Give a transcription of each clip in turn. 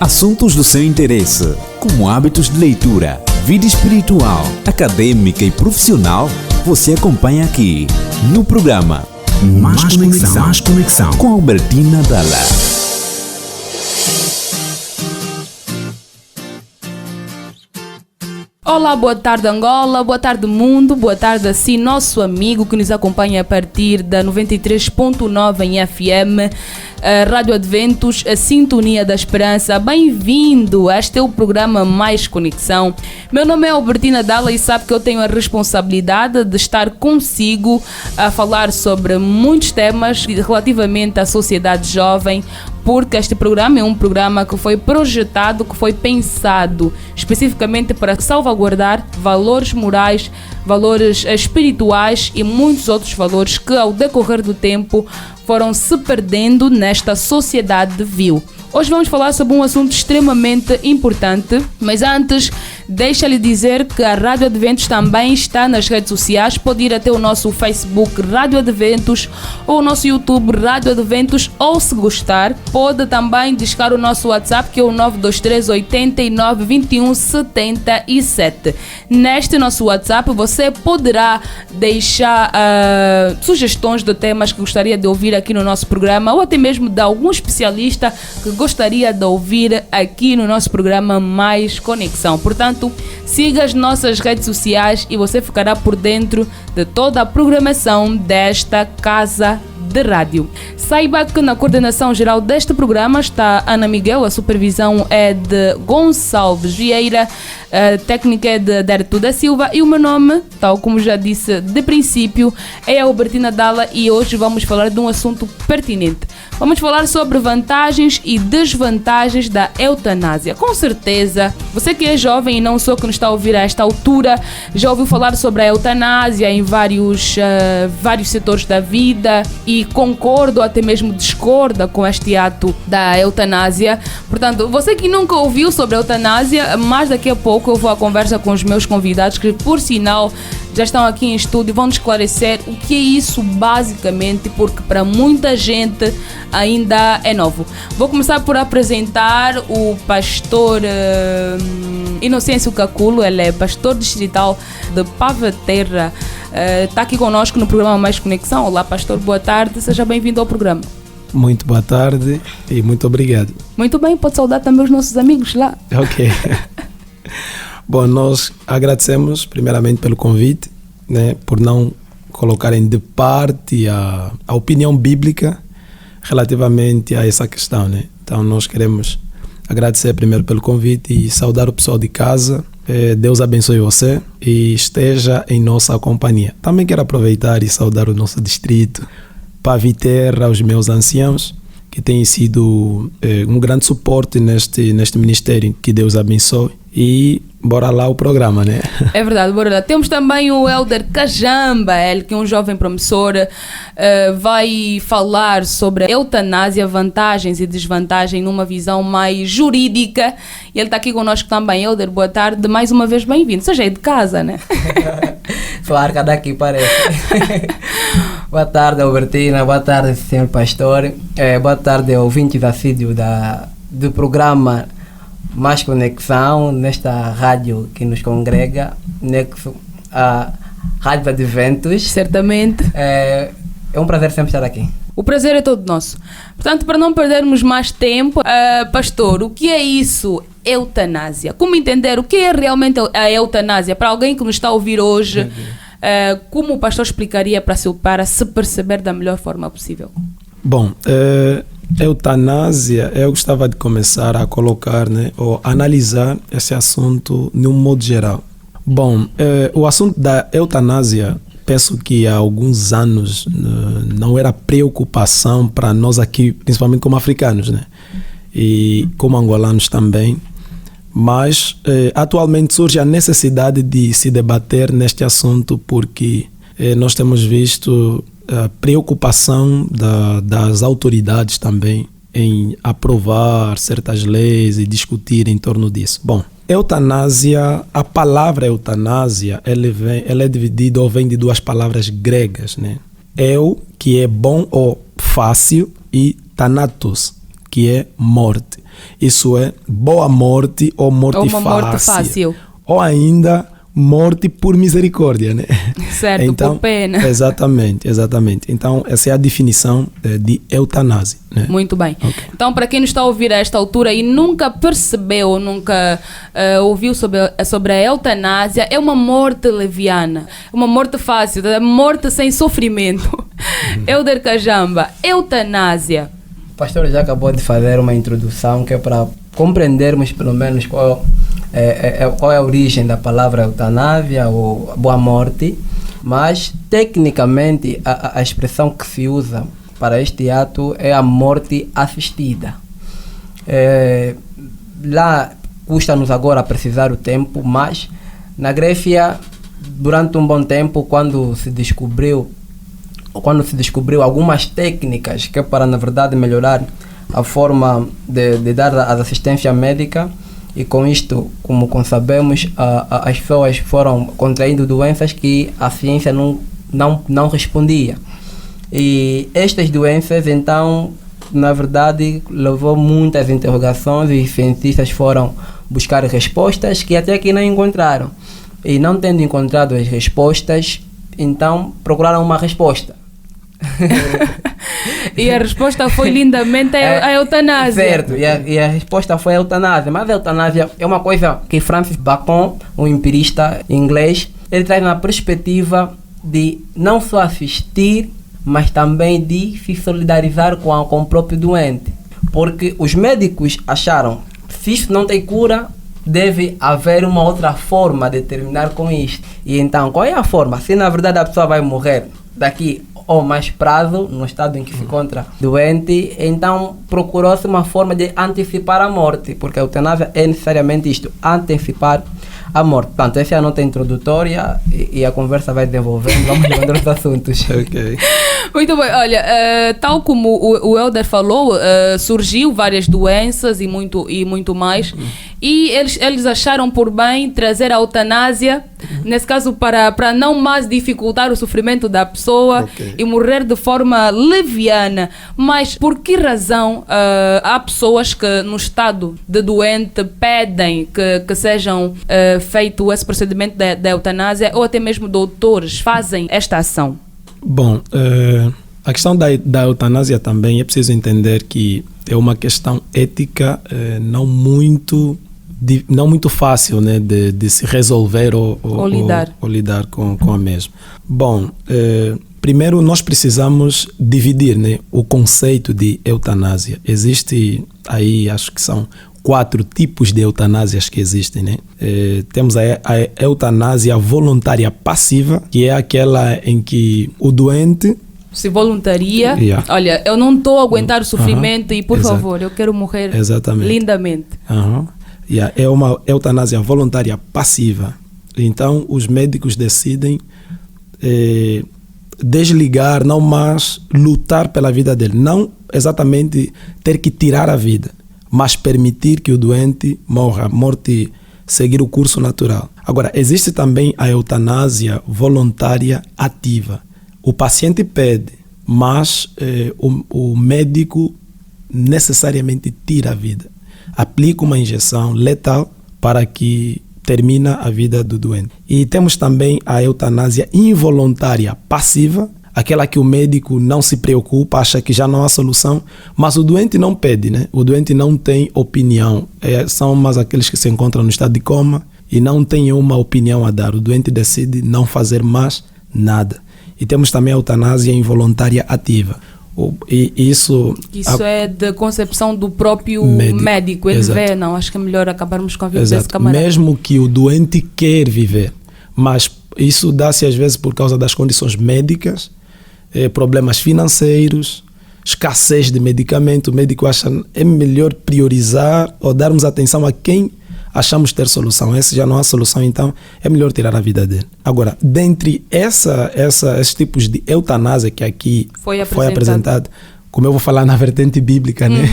Assuntos do seu interesse, como hábitos de leitura, vida espiritual, acadêmica e profissional, você acompanha aqui no programa Mais Conexão com Albertina Dalla. Olá, boa tarde Angola, boa tarde mundo, boa tarde assim nosso amigo que nos acompanha a partir da 93.9 em FM, a Rádio Adventos, a Sintonia da Esperança. Bem-vindo, este é o programa Mais Conexão. Meu nome é Albertina Dalla e sabe que eu tenho a responsabilidade de estar consigo a falar sobre muitos temas relativamente à sociedade jovem, porque este programa é um programa que foi projetado, que foi pensado especificamente para salvaguardar valores morais, valores espirituais e muitos outros valores que ao decorrer do tempo foram se perdendo nesta sociedade vil. Hoje vamos falar sobre um assunto extremamente importante, mas antes, deixa-lhe dizer que a Rádio Adventos também está nas redes sociais. Pode ir até o nosso Facebook Rádio Adventos ou o nosso YouTube Rádio Adventos, ou se gostar, pode também discar o nosso WhatsApp, que é o 923 89 21 77. Neste nosso WhatsApp você poderá deixar sugestões de temas que gostaria de ouvir aqui no nosso programa, ou até mesmo de algum especialista que gostaria de ouvir aqui no nosso programa Mais Conexão. Portanto, siga as nossas redes sociais e você ficará por dentro de toda a programação desta casa de rádio. Saiba que na coordenação geral deste programa está Ana Miguel, a supervisão é de Gonçalves Vieira, a técnica é de Derto da Silva e o meu nome, tal como já disse de princípio, é Albertina Dalla e hoje vamos falar de um assunto pertinente. Vamos falar sobre vantagens e desvantagens da eutanásia. Com certeza, você que é jovem e não só que nos está a ouvir a esta altura, já ouviu falar sobre a eutanásia em vários setores da vida e concorda ou até mesmo discorda com este ato da eutanásia. Portanto, você que nunca ouviu sobre a eutanásia, mais daqui a pouco eu vou à conversa com os meus convidados, que por sinal já estão aqui em estúdio e vão esclarecer o que é isso basicamente, porque para muita gente ainda é novo. Vou começar por apresentar o pastor Inocêncio Caculo. Ele é pastor distrital de Pava-Terra. Está aqui conosco no programa Mais Conexão. Olá, pastor, boa tarde, seja bem-vindo ao programa. Muito boa tarde e muito obrigado. Muito bem, pode saudar também os nossos amigos lá. Ok. Bom, nós agradecemos primeiramente pelo convite, né, por não colocarem de parte a opinião bíblica relativamente a essa questão, né? Então nós queremos agradecer primeiro pelo convite e saudar o pessoal de casa. Deus abençoe você e esteja em nossa companhia. Também quero aproveitar e saudar o nosso distrito, Pava-Terra, os meus anciãos, que têm sido um grande suporte neste ministério. Que Deus abençoe. E bora lá o programa, né? É verdade, bora lá. Temos também o Elder Cajamba, ele que é um jovem promissor, vai falar sobre a eutanásia, vantagens e desvantagens numa visão mais jurídica. E ele está aqui conosco também. Elder, boa tarde, mais uma vez bem-vindo. Você já é de casa, né? Sou a arca daqui, parece. Boa tarde, Albertina, boa tarde, senhor pastor, boa tarde, ouvintes assíduos do programa Mais Conexão, nesta rádio que nos congrega, a Rádio Adventos. Certamente. É um prazer sempre estar aqui. O prazer é todo nosso. Portanto, para não perdermos mais tempo, pastor, o que é isso, eutanásia? Como entender o que é realmente a eutanásia? Para alguém que nos está a ouvir hoje, como o pastor explicaria para se perceber da melhor forma possível? Bom, eutanásia, eu gostava de começar a colocar, né, ou analisar esse assunto de um modo geral. Bom, o assunto da eutanásia, penso que há alguns anos não era preocupação para nós aqui, principalmente como africanos, né, e como angolanos também, mas atualmente surge a necessidade de se debater neste assunto porque nós temos visto a preocupação das autoridades também em aprovar certas leis e discutir em torno disso. Bom, eutanásia, a palavra eutanásia, ela é dividida ou vem de duas palavras gregas, né? Que é bom ou fácil, e thanatos, que é morte. Isso é boa morte ou morte Ou uma morte fácil. Ou ainda morte por misericórdia, né? Certo, então, por pena. Exatamente. Então, essa é a definição de eutanásia, né? Muito bem. Ok. Então, para quem nos está a ouvir a esta altura e nunca percebeu, nunca ouviu sobre a eutanásia, é uma morte leviana, uma morte fácil, é morte sem sofrimento. Elder Kajamba, eutanásia. O pastor já acabou de fazer uma introdução que é para compreendermos pelo menos qual é a origem da palavra eutanásia ou boa morte, mas tecnicamente a expressão que se usa para este ato é a morte assistida. Lá custa-nos agora precisar o tempo, mas na Grécia, durante um bom tempo, quando se descobriu algumas técnicas que é para, na verdade, melhorar a forma de dar a assistência médica, e com isto, como sabemos, as pessoas foram contraindo doenças que a ciência não respondia. E estas doenças, então, na verdade, levou muitas interrogações e cientistas foram buscar respostas que até aqui não encontraram. E não tendo encontrado as respostas, então procuraram uma resposta. E a resposta foi lindamente a eutanásia. Certo, e a resposta foi a eutanásia. Mas a eutanásia é uma coisa que Francis Bacon, um empirista inglês, ele traz na perspectiva de não só assistir, mas também de se solidarizar com o próprio doente. Porque os médicos acharam, se isso não tem cura, deve haver uma outra forma de terminar com isto. E então, qual é a forma? Se na verdade a pessoa vai morrer daqui ou mais prazo, no estado em que se encontra doente, então procurou-se uma forma de antecipar a morte, porque a eutanásia é necessariamente isto, antecipar a morte. Portanto, essa é a nota introdutória e a conversa vai desenvolvendo, vamos levando os assuntos. Ok. Muito bem, olha, tal como o Elder falou, surgiu várias doenças e muito mais, e eles acharam por bem trazer a eutanásia, nesse caso para não mais dificultar o sofrimento da pessoa e morrer de forma leviana. Mas por que razão há pessoas que no estado de doente pedem que sejam feito esse procedimento da eutanásia, ou até mesmo doutores fazem esta ação? Bom, a questão da eutanásia também é preciso entender que é uma questão ética não muito fácil, né, de se resolver ou lidar com a mesma. Bom, primeiro nós precisamos dividir, né, o conceito de eutanásia. Existe aí, acho que são 4 tipos de eutanásias que existem, né? Temos a eutanásia voluntária passiva, que é aquela em que o doente se voluntaria. Olha, eu não estou a aguentar o sofrimento e, por favor, eu quero morrer lindamente. É uma eutanásia voluntária passiva. Então, os médicos decidem desligar, não mais lutar pela vida dele. Não exatamente ter que tirar a vida, mas permitir que o doente morra, a morte seguir o curso natural. Agora, existe também a eutanásia voluntária ativa. O paciente pede, mas o médico necessariamente tira a vida. Aplica uma injeção letal para que termine a vida do doente. E temos também a eutanásia involuntária passiva, aquela que o médico não se preocupa, acha que já não há solução, mas o doente não pede, né? O doente não tem opinião. São mais aqueles que se encontram no estado de coma e não têm uma opinião a dar. O doente decide não fazer mais nada. E temos também a eutanásia involuntária ativa. Isso é de concepção do próprio médico. Ele vê, não, acho que é melhor acabarmos com a vida desse camarada. Mesmo que o doente quer viver, mas isso dá-se às vezes por causa das condições médicas, problemas financeiros, escassez de medicamento. O médico acha é melhor priorizar ou darmos atenção a quem achamos ter solução. Esse já não há solução, então é melhor tirar a vida dele. Agora, dentre esses tipos de eutanásia que aqui foi apresentado, como eu vou falar na vertente bíblica, né?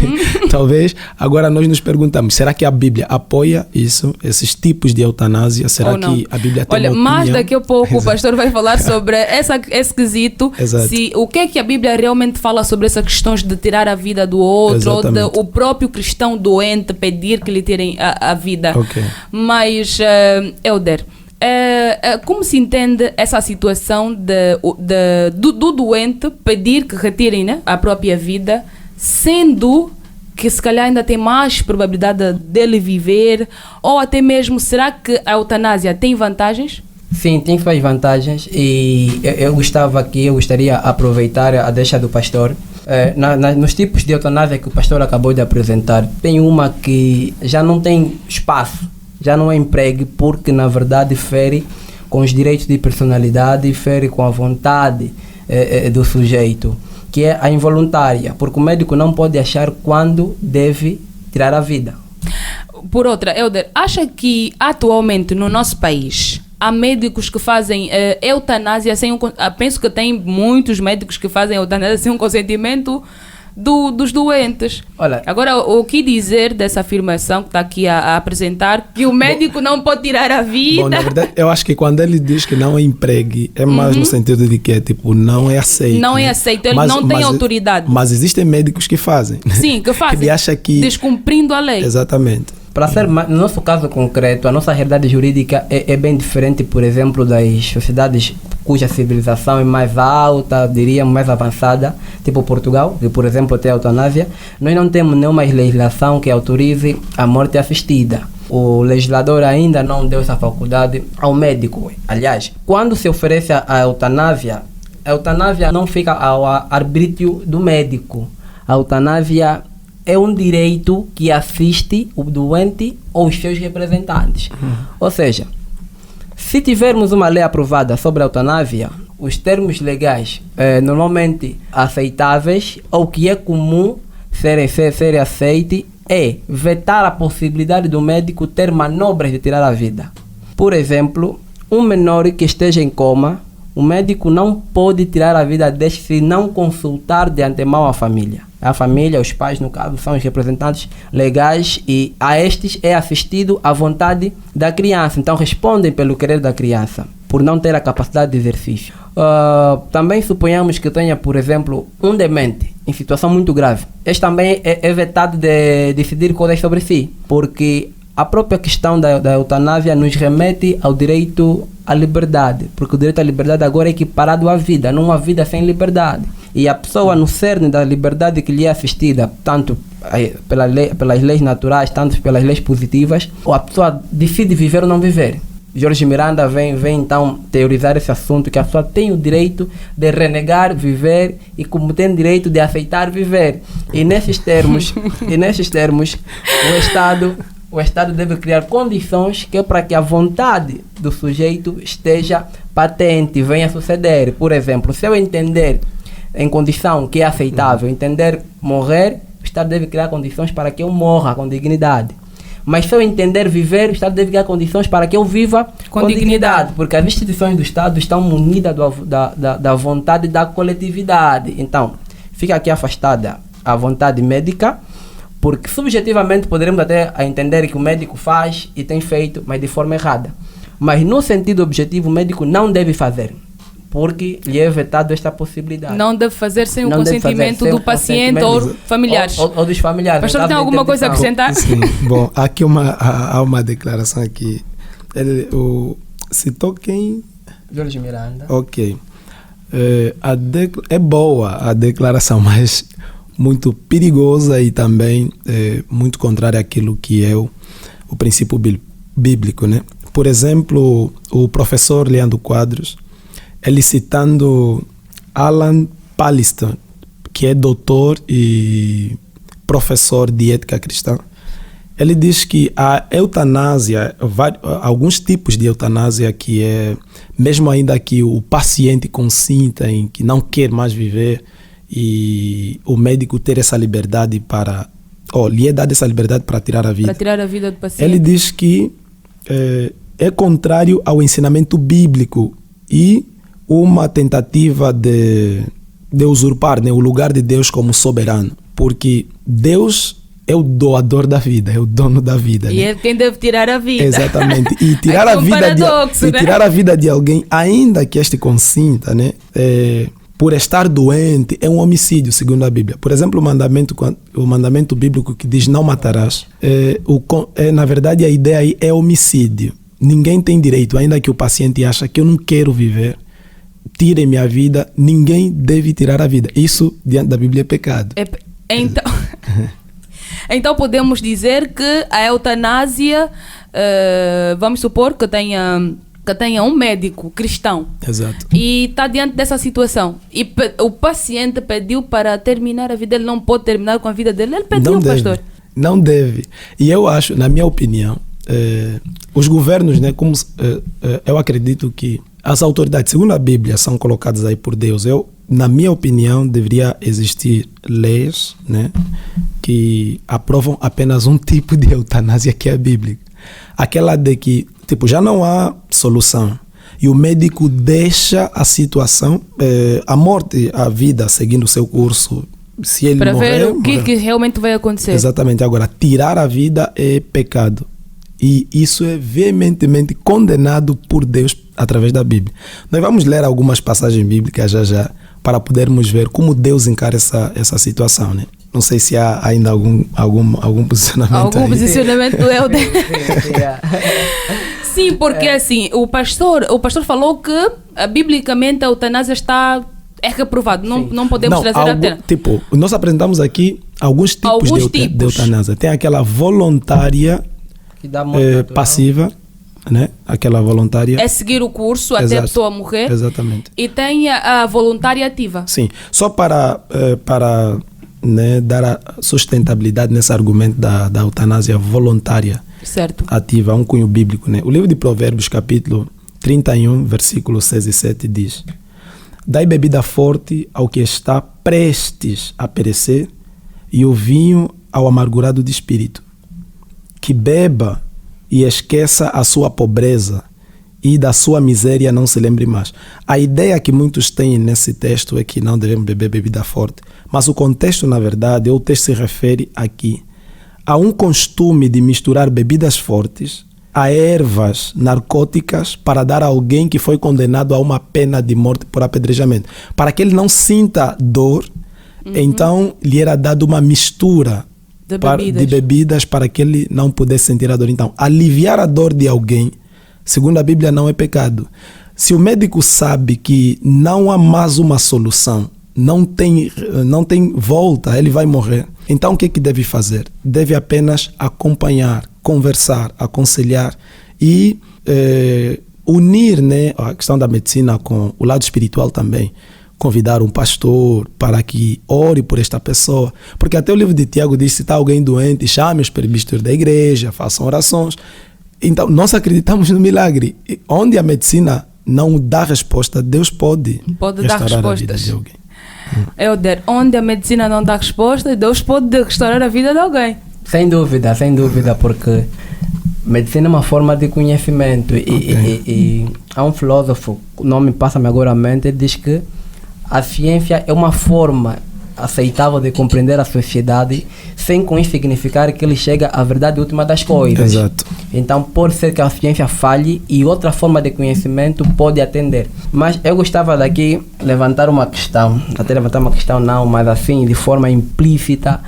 Talvez agora nós nos perguntamos, será que a Bíblia apoia isso, esses tipos de eutanásia? Será que a Bíblia tem uma mais opinião? daqui a pouco o pastor vai falar sobre esse quesito, o que é que a Bíblia realmente fala sobre essas questões de tirar a vida do outro, ou o próprio cristão doente pedir que lhe tirem a vida. Mas, Elder, como se entende essa situação do doente pedir que retirem, né, a própria vida, sendo que se calhar ainda tem mais probabilidade dele viver, ou até mesmo, será que a eutanásia tem vantagens? Sim, tem suas vantagens, e eu gostaria de aproveitar a deixa do pastor. Nos tipos de eutanásia que o pastor acabou de apresentar, tem uma que já não tem espaço, já não é emprego, porque na verdade fere com os direitos de personalidade, fere com a vontade do sujeito, que é a involuntária, porque o médico não pode achar quando deve tirar a vida. Por outra, Elder, acha que atualmente no nosso país há médicos que fazem eutanásia sem penso que tem muitos médicos que fazem eutanásia sem o consentimento dos doentes. Olha, agora, o que dizer dessa afirmação que está aqui a apresentar, que o médico não pode tirar a vida? Bom, na verdade, eu acho que quando ele diz que não é empregue, é mais no sentido de que é tipo, não é aceito. Não é aceito, ele não tem autoridade. Mas existem médicos que fazem. Sim, que fazem. Que acha que... descumprindo a lei. Exatamente. Para ser, no nosso caso concreto, a nossa realidade jurídica é bem diferente, por exemplo, das sociedades cuja civilização é mais alta, diríamos mais avançada, tipo Portugal, que, por exemplo, tem a eutanásia. Nós não temos nenhuma legislação que autorize a morte assistida. O legislador ainda não deu essa faculdade ao médico. Aliás, quando se oferece a eutanásia não fica ao arbítrio do médico. A eutanásia é um direito que assiste o doente ou os seus representantes. Ou seja, se tivermos uma lei aprovada sobre a eutanásia, os termos legais normalmente aceitáveis, ou que é comum serem aceitos, é vetar a possibilidade do médico ter manobras de tirar a vida. Por exemplo, um menor que esteja em coma, o médico não pode tirar a vida deste se não consultar de antemão a família. A família, os pais, no caso, são os representantes legais, e a estes é assistido à vontade da criança. Então, respondem pelo querer da criança, por não ter a capacidade de exercício. Também suponhamos que tenha, por exemplo, um demente em situação muito grave. Este também é vetado de decidir coisas sobre si, porque a própria questão da eutanásia nos remete ao direito à liberdade, porque o direito à liberdade agora é equiparado à vida, não há vida sem liberdade. E a pessoa, no cerne da liberdade que lhe é assistida, tanto pelas leis naturais, tanto pelas leis positivas, a pessoa decide viver ou não viver. Jorge Miranda vem então teorizar esse assunto, que a pessoa tem o direito de renegar viver, e como tem direito de aceitar viver. E nesses termos, o Estado deve criar condições que é para que a vontade do sujeito esteja patente, venha a suceder. Por exemplo, se eu entender em condição que é aceitável, entender morrer, o Estado deve criar condições para que eu morra com dignidade. Mas se eu entender viver, o Estado deve criar condições para que eu viva com dignidade. Porque as instituições do Estado estão munidas da vontade da coletividade. Então, fica aqui afastada a vontade médica, porque subjetivamente poderemos até entender que o médico faz e tem feito, mas de forma errada. Mas no sentido objetivo, o médico não deve fazer, porque lhe é vetado esta possibilidade. Não deve fazer sem o consentimento do paciente ou familiares. Ou dos familiares. Pastor, tem alguma coisa a acrescentar? Sim. Bom, aqui há uma declaração aqui. Citou quem? Jorge Miranda. Ok. É boa a declaração, mas muito perigosa e também muito contrária àquilo que é o princípio bíblico, né? Por exemplo, o professor Leandro Quadros, ele citando Alan Palliston, que é doutor e professor de ética cristã, ele diz que a eutanásia, alguns tipos de eutanásia, que é mesmo ainda que o paciente consinta em que não quer mais viver, e o médico ter essa liberdade lhe é dada essa liberdade para tirar a vida. Para tirar a vida do paciente. Ele diz que é contrário ao ensinamento bíblico e uma tentativa de de usurpar, né, o lugar de Deus como soberano, porque Deus é o doador da vida, é o dono da vida. E né? é quem deve tirar a vida. Exatamente. E tirar, Aqui a um vida paradoxo, de, né? e tirar a vida de alguém, ainda que este consinta, né, por estar doente, é um homicídio, segundo a Bíblia. Por exemplo, o mandamento bíblico que diz não matarás, na verdade a ideia aí é homicídio. Ninguém tem direito, ainda que o paciente acha que eu não quero viver, tirem minha vida, ninguém deve tirar a vida. Isso, diante da Bíblia, é pecado. Então podemos dizer que a eutanásia, vamos supor que tenha um médico cristão. Exato. E está diante dessa situação. E o paciente pediu para terminar a vida, ele não pode terminar com a vida dele, ele pediu, pastor. Não deve. E eu acho, na minha opinião, os governos, né, eu acredito que as autoridades, segundo a Bíblia, são colocadas aí por Deus. Na minha opinião, deveria existir leis, né, que aprovam apenas um tipo de eutanásia, que é a bíblica. Aquela de que, já não há solução e o médico deixa a situação, a morte, a vida, seguindo o seu curso. Se ele para morrer, ver o que realmente vai acontecer. Exatamente. Agora, tirar a vida é pecado. E isso é veementemente condenado por Deus através da Bíblia. Nós vamos ler algumas passagens bíblicas já para podermos ver como Deus encara essa situação, né? Não sei se há ainda algum posicionamento. Algum posicionamento do Helder. Sim, porque assim, o pastor falou que biblicamente a eutanásia é reprovado. Não podemos trazer a terra. Nós apresentamos aqui alguns tipos de eutanásia. Tem aquela voluntária, que dá passiva, né? Aquela voluntária. É seguir o curso até a pessoa morrer. Exatamente. E tem a voluntária ativa. Sim. Só para né, dar a sustentabilidade nesse argumento da eutanásia voluntária, certo, ativa, um cunho bíblico, né? O livro de Provérbios, capítulo 31, versículos 6 e 7 diz: dai bebida forte ao que está prestes a perecer e o vinho ao amargurado de espírito, que beba e esqueça a sua pobreza e da sua miséria não se lembre mais. A ideia que muitos têm nesse texto é que não devemos beber bebida forte, mas o contexto, na verdade, o texto se refere aqui a um costume de misturar bebidas fortes a ervas narcóticas para dar a alguém que foi condenado a uma pena de morte por apedrejamento. Para que ele não sinta dor, então lhe era dado uma mistura de bebidas para que ele não pudesse sentir a dor. Então, aliviar a dor de alguém, segundo a Bíblia, não é pecado. Se o médico sabe que não há mais uma solução, não tem volta, ele vai morrer, então o que deve fazer? Deve apenas acompanhar, conversar, aconselhar e unir, né, a questão da medicina com o lado espiritual também. Convidar um pastor para que ore por esta pessoa. Porque até o livro de Tiago diz: se está alguém doente, chame os presbíteros da igreja, façam orações. Então, nós acreditamos no milagre. Onde a medicina não dá resposta, Deus pode dar respostas. A vida de alguém. Helder, onde a medicina não dá resposta, Deus pode restaurar a vida de alguém. Sem dúvida, porque medicina é uma forma de conhecimento. E há um filósofo, o nome passa-me agora à mente, diz que a ciência é uma forma aceitável de compreender a sociedade, sem com isso significar que ele chega à verdade última das coisas. Exato. Então pode ser que a ciência falhe e outra forma de conhecimento pode atender. Mas eu gostava daqui levantar uma questão, não, mas assim de forma implícita,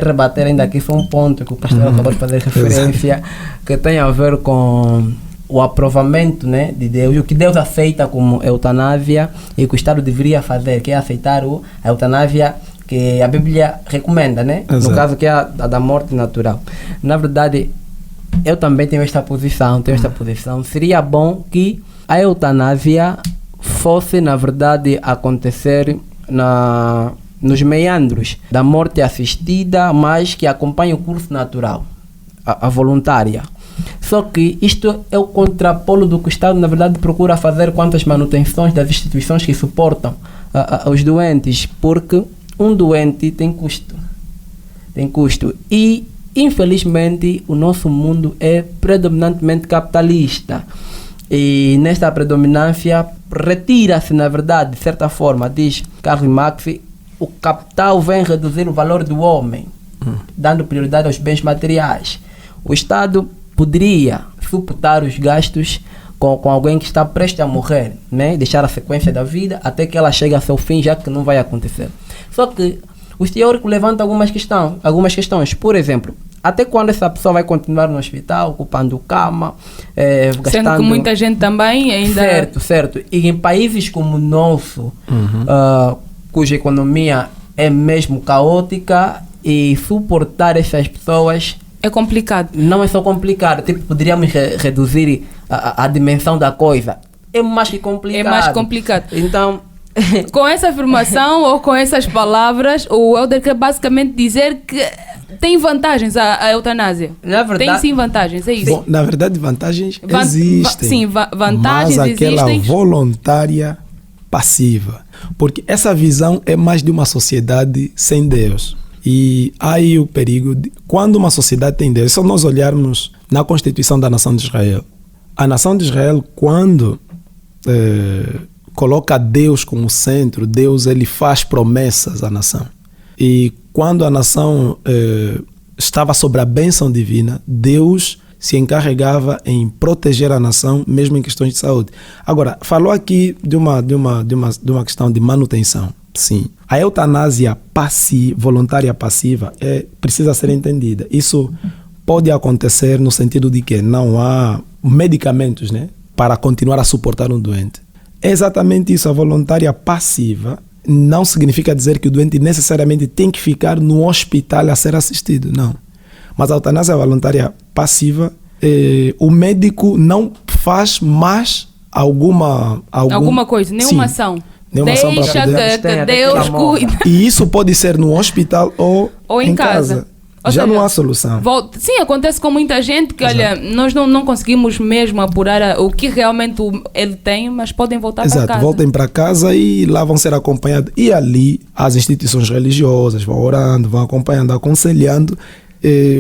rebater ainda aqui foi um ponto que o pastor acabou de fazer referência, que tem a ver com o aprovamento, né, de Deus, o que Deus aceita como eutanásia e que o Estado deveria fazer, que é aceitar a eutanásia que a Bíblia recomenda, né? Exato. No caso que é a da morte natural. Na verdade, eu também tenho esta posição. Seria bom que a eutanásia fosse, na verdade, acontecer nos meandros da morte assistida, mas que acompanhe o curso natural, a voluntária. Só que isto é o contrapolo do que o Estado, na verdade, procura fazer quanto às manutenções das instituições que suportam os doentes, porque um doente tem custo. E, infelizmente, o nosso mundo é predominantemente capitalista. E nesta predominância retira-se, na verdade, de certa forma, diz Karl Marx, o capital vem reduzir o valor do homem, dando prioridade aos bens materiais. O Estado poderia suportar os gastos com alguém que está prestes a morrer, né? Deixar a sequência da vida até que ela chegue a seu fim, já que não vai acontecer. Só que os teóricos levantam algumas questões. Por exemplo, até quando essa pessoa vai continuar no hospital, ocupando cama, gastando... Sendo que muita gente também ainda... Certo. E em países como o nosso, cuja economia é mesmo caótica, e suportar essas pessoas... É complicado. Não é só complicado. Tipo, poderíamos reduzir a dimensão da coisa. É mais que complicado. É mais complicado. Então... Com essa afirmação ou com essas palavras, o Helder quer basicamente dizer que tem vantagens a eutanásia. Na verdade, tem sim vantagens, é isso? Bom, na verdade, vantagens existem. Sim, vantagens mas aquela existem. voluntária passiva. Porque essa visão é mais de uma sociedade sem Deus. E há aí o perigo de, quando uma sociedade tem Deus, só nós olharmos na Constituição da Nação de Israel. A Nação de Israel, quando coloca Deus como centro, Deus ele faz promessas à nação. E quando a nação estava sob a bênção divina, Deus se encarregava em proteger a nação, mesmo em questões de saúde. Agora, falou aqui de uma questão de manutenção. Sim. A eutanásia voluntária passiva precisa ser entendida. Isso pode acontecer no sentido de que não há medicamentos, né, para continuar a suportar um doente. É exatamente isso. A voluntária passiva não significa dizer que o doente necessariamente tem que ficar no hospital a ser assistido, não. Mas a eutanásia voluntária passiva, o médico não faz mais alguma coisa, nenhuma ação. Deixa que Deus cuida. E isso pode ser no hospital ou em casa. Já não há solução. Sim, acontece com muita gente que, olha, nós não conseguimos mesmo apurar o que realmente ele tem, mas podem voltar para casa. Voltem para casa e lá vão ser acompanhados. E ali as instituições religiosas vão orando, vão acompanhando, aconselhando,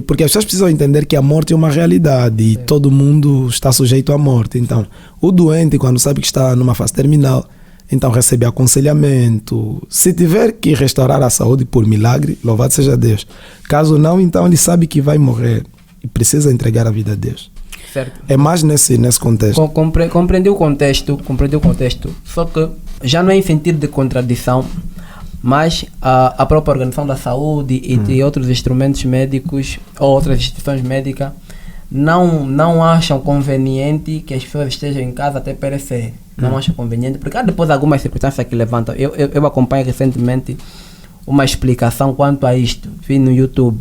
porque as pessoas precisam entender que a morte é uma realidade e todo mundo está sujeito à morte. Então, o doente, quando sabe que está numa fase terminal, então recebe aconselhamento. Se tiver que restaurar a saúde por milagre, louvado seja Deus. Caso não, então ele sabe que vai morrer e precisa entregar a vida a Deus. Certo. É mais nesse contexto. Compreendi o contexto. Só que já não é em sentido de contradição, mas a própria Organização da Saúde e outros instrumentos médicos ou outras instituições médicas não acham conveniente que as pessoas estejam em casa até perecer. Não acham conveniente, porque há depois algumas circunstâncias que levantam. Eu acompanho recentemente uma explicação quanto a isto, vi no YouTube.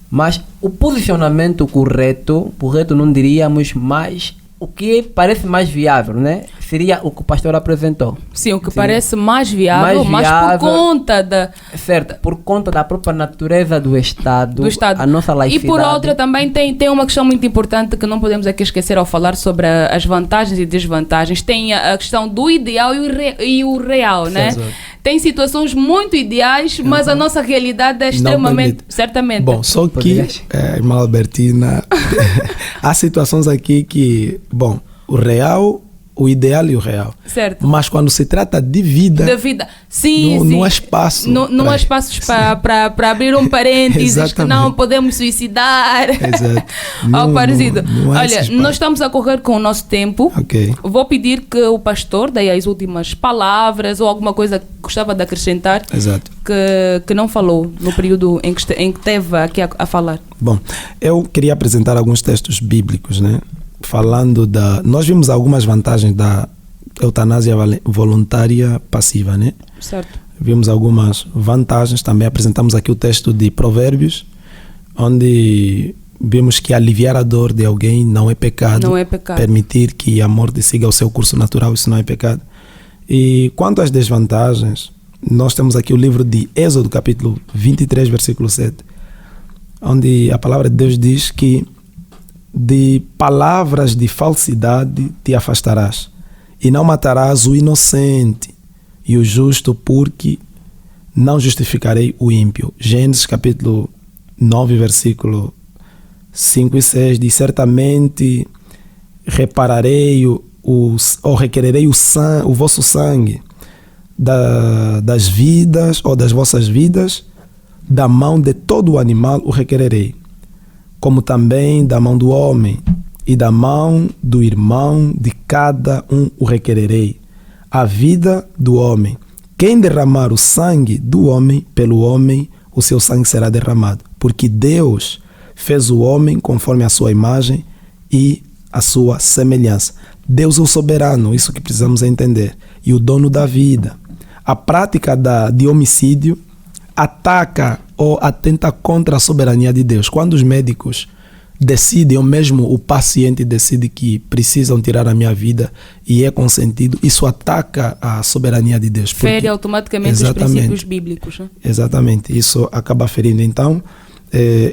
Mas o posicionamento correto não diríamos, mas o que parece mais viável, né? Seria o que o pastor apresentou. Sim, o que parece mais viável, mas por conta da... Certo, por conta da própria natureza do Estado. A nossa laicidade. E por outra também tem uma questão muito importante que não podemos aqui esquecer ao falar sobre as vantagens e desvantagens. Tem a questão do ideal e o real, né? Exato. Tem situações muito ideais, mas a nossa realidade é extremamente... Certamente. Bom, só que, irmã Albertina, há situações aqui que... Bom, o ideal e o real. Certo. Mas quando se trata de vida... Sim, não há espaço. Não há espaços para abrir um parênteses que não podemos suicidar. Exato. Algo parecido. Olha, nós estamos a correr com o nosso tempo. Okay. Vou pedir que o pastor dê as últimas palavras ou alguma coisa que gostava de acrescentar. Exato. Que não falou no período em que esteve aqui a falar. Bom, eu queria apresentar alguns textos bíblicos, né? Falando nós vimos algumas vantagens da eutanásia voluntária passiva, né? Certo. Vimos algumas vantagens, também apresentamos aqui o texto de Provérbios, onde vimos que aliviar a dor de alguém não é pecado. Não é pecado. Permitir que a morte siga o seu curso natural, isso não é pecado. E quanto às desvantagens, nós temos aqui o livro de Êxodo, capítulo 23, versículo 7, onde a palavra de Deus diz que de palavras de falsidade te afastarás, e não matarás o inocente e o justo, porque não justificarei o ímpio. Gênesis capítulo 9, versículo 5 e 6 diz: certamente repararei ou requererei o vosso sangue das vidas ou das vossas vidas, da mão de todo o animal o requererei, como também da mão do homem e da mão do irmão de cada um o requererei, a vida do homem. Quem derramar o sangue do homem, pelo homem o seu sangue será derramado, porque Deus fez o homem conforme a sua imagem e a sua semelhança. Deus é o soberano, isso que precisamos entender, e o dono da vida. A prática de homicídio ataca ou atenta contra a soberania de Deus. Quando os médicos decidem, ou mesmo o paciente decide que precisam tirar a minha vida e é consentido, isso ataca a soberania de Deus. Fere automaticamente os princípios bíblicos. Né? Exatamente, isso acaba ferindo. Então,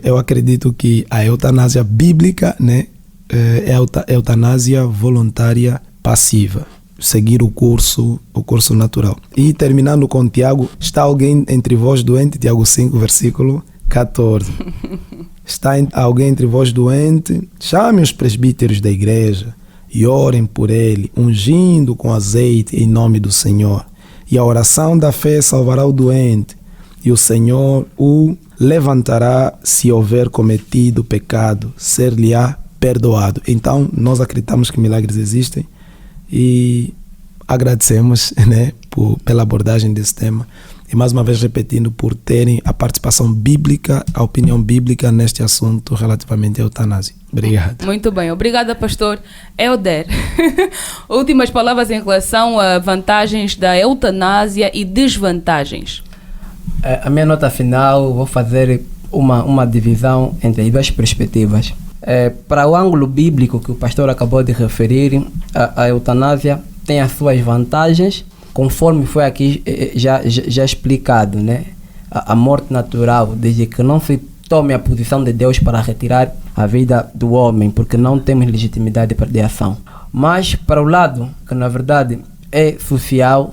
eu acredito que a eutanásia bíblica, né, é a eutanásia voluntária passiva. Seguir o curso natural. E terminando com Tiago, está alguém entre vós doente? Tiago 5, versículo 14. Está alguém entre vós doente? Chame os presbíteros da igreja e orem por ele, ungindo com azeite em nome do Senhor. E a oração da fé salvará o doente, e o Senhor o levantará se houver cometido pecado, ser-lhe-á perdoado. Então, nós acreditamos que milagres existem e agradecemos, né, pela abordagem desse tema. E mais uma vez repetindo, por terem a participação bíblica, a opinião bíblica neste assunto relativamente à eutanásia. Obrigado. Muito bem, obrigada, pastor Elder. Últimas palavras em relação a vantagens da eutanásia e desvantagens. A minha nota final, vou fazer uma divisão entre duas perspectivas. Para o ângulo bíblico que o pastor acabou de referir, a eutanásia tem as suas vantagens, conforme foi aqui já explicado, né? A morte natural, desde que não se tome a posição de Deus para retirar a vida do homem, porque não temos legitimidade de ação. Mas para o lado que na verdade é social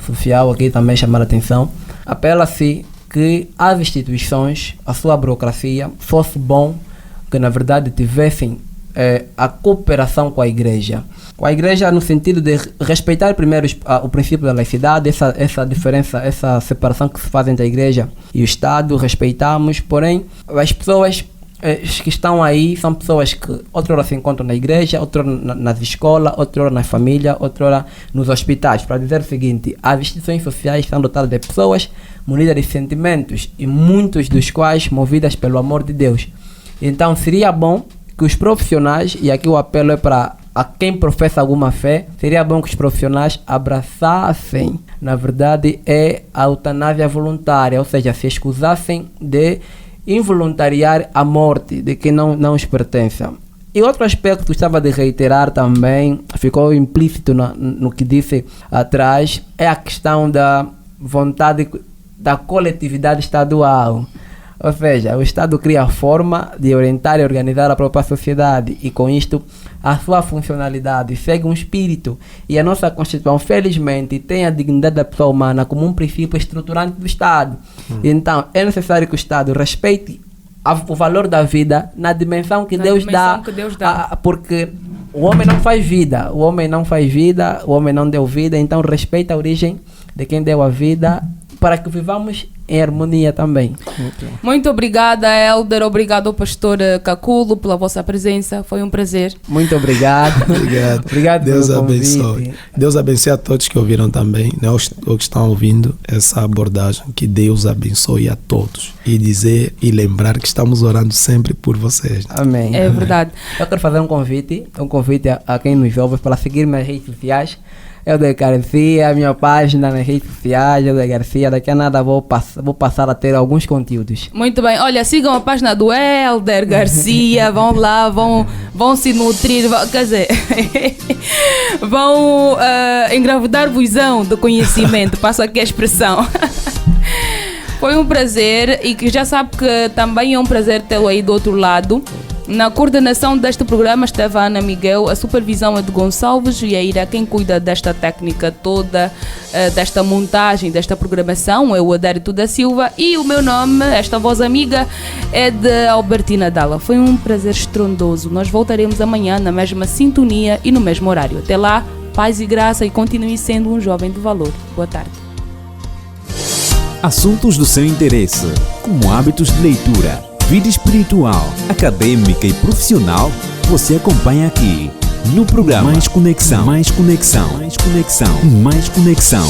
aqui também chamar a atenção, apela-se que as instituições, a sua burocracia, fosse bom que na verdade tivessem a cooperação com a igreja. Com a igreja no sentido de respeitar primeiro o princípio da laicidade, essa diferença, essa separação que se faz entre a igreja e o Estado, respeitamos, porém as pessoas que estão aí são pessoas que outrora se encontram na igreja, outrora nas escolas, outrora na família, outrora nos hospitais. Para dizer o seguinte, as instituições sociais são dotadas de pessoas munidas de sentimentos e muitos dos quais movidas pelo amor de Deus. Então seria bom que os profissionais, e aqui o apelo é para a quem professa alguma fé, seria bom que os profissionais abraçassem, na verdade, a eutanásia voluntária, ou seja, se escusassem de involuntariar a morte de quem não os pertence. E outro aspecto que gostava de reiterar também, ficou implícito no que disse atrás, é a questão da vontade da coletividade estadual. Ou seja, o Estado cria a forma de orientar e organizar a própria sociedade e com isto a sua funcionalidade segue um espírito, e a nossa Constituição felizmente tem a dignidade da pessoa humana como um princípio estruturante do Estado. Então é necessário que o Estado respeite o valor da vida na dimensão que Deus dá, porque o homem não faz vida, o homem não deu vida, então respeita a origem de quem deu a vida, para que vivamos em harmonia também. Muito obrigada, Elder. Obrigado ao pastor Caculo pela vossa presença. Foi um prazer. Muito obrigado. Obrigado. Deus abençoe. Deus abençoe a todos que ouviram também, né, os que estão ouvindo essa abordagem. Que Deus abençoe a todos. E dizer e lembrar que estamos orando sempre por vocês. Amém. É verdade. Eu quero fazer um convite a quem nos ouve para seguir nas redes sociais. Elder Garcia, minha página nas redes sociais, Elder Garcia. Daqui a nada vou passar a ter alguns conteúdos. Muito bem, olha, sigam a página do Elder Garcia, vão lá, vão se nutrir, quer dizer, vão engravidar-vos do conhecimento, passo aqui a expressão. Foi um prazer, e que já sabe que também é um prazer tê-lo aí do outro lado. Na coordenação deste programa esteve a Ana Miguel, a supervisão é de Gonçalves e a Ira, quem cuida desta técnica toda, desta montagem, desta programação, é o Adérito da Silva, e o meu nome, esta voz amiga, é de Albertina Dalla. Foi um prazer estrondoso. Nós voltaremos amanhã na mesma sintonia e no mesmo horário. Até lá, paz e graça, e continue sendo um jovem de valor. Boa tarde. Assuntos do seu interesse, como hábitos de leitura, vida espiritual, acadêmica e profissional, você acompanha aqui no programa Mais Conexão. Mais Conexão. Mais Conexão. Mais Conexão.